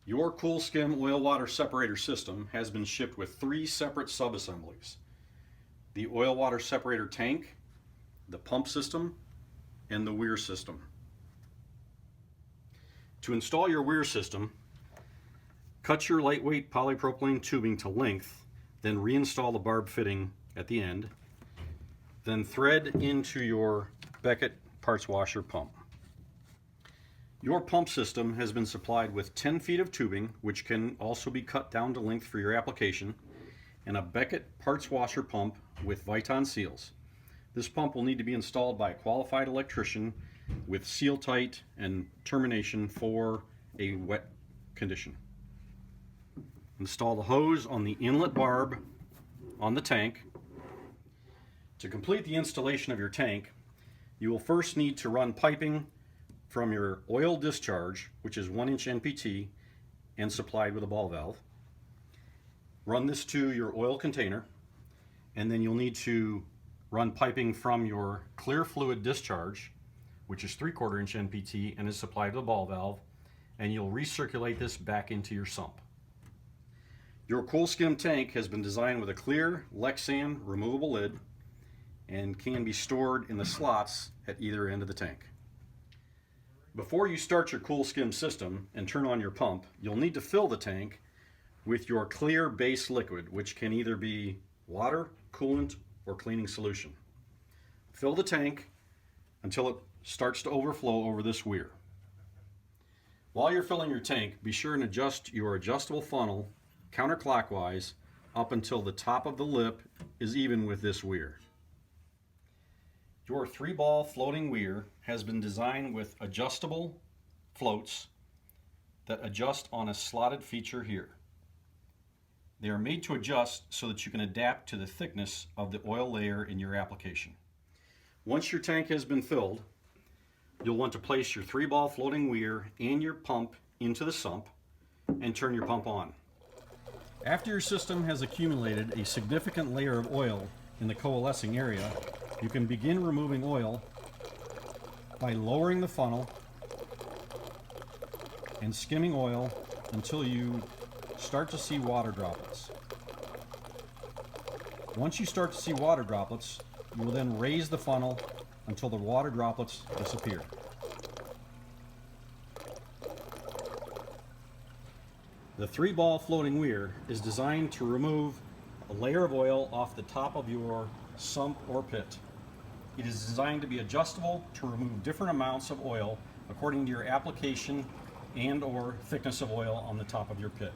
Your CoolSkim oil water separator system has been shipped with 3 separate subassemblies: the oil water separator tank, the pump system, and the weir system. To install your weir system, cut your lightweight polypropylene tubing to length, then reinstall the barb fitting at the end, then thread into your Beckett parts washer pump. Your pump system has been supplied with 10 feet of tubing, which can also be cut down to length for your application, and a Beckett parts washer pump with Viton seals. This pump will need to be installed by a qualified electrician with seal tight and termination for a wet condition. Install the hose on the inlet barb on the tank. To complete the installation of your tank, you will first need to run piping from your oil discharge, which is 1-inch NPT and supplied with a ball valve. Run this to your oil container, and then you'll need to run piping from your clear fluid discharge, which is 3/4-inch NPT and is supplied with a ball valve, and you'll recirculate this back into your sump. Your CoolSkim tank has been designed with a clear Lexan removable lid and can be stored in the slots at either end of the tank. Before you start your CoolSkim system and turn on your pump, you'll need to fill the tank with your clear base liquid, which can either be water, coolant, or cleaning solution. Fill the tank until it starts to overflow over this weir. While you're filling your tank, be sure and adjust your adjustable funnel counterclockwise up until the top of the lip is even with this weir. Your 3-ball floating weir has been designed with adjustable floats that adjust on a slotted feature here. They are made to adjust so that you can adapt to the thickness of the oil layer in your application. Once your tank has been filled, you'll want to place your 3-ball floating weir and your pump into the sump and turn your pump on. After your system has accumulated a significant layer of oil in the coalescing area, you can begin removing oil by lowering the funnel and skimming oil until you start to see water droplets. Once you start to see water droplets, you will then raise the funnel until the water droplets disappear. The 3-ball floating weir is designed to remove a layer of oil off the top of your sump or pit. It is designed to be adjustable to remove different amounts of oil according to your application and/or thickness of oil on the top of your pit.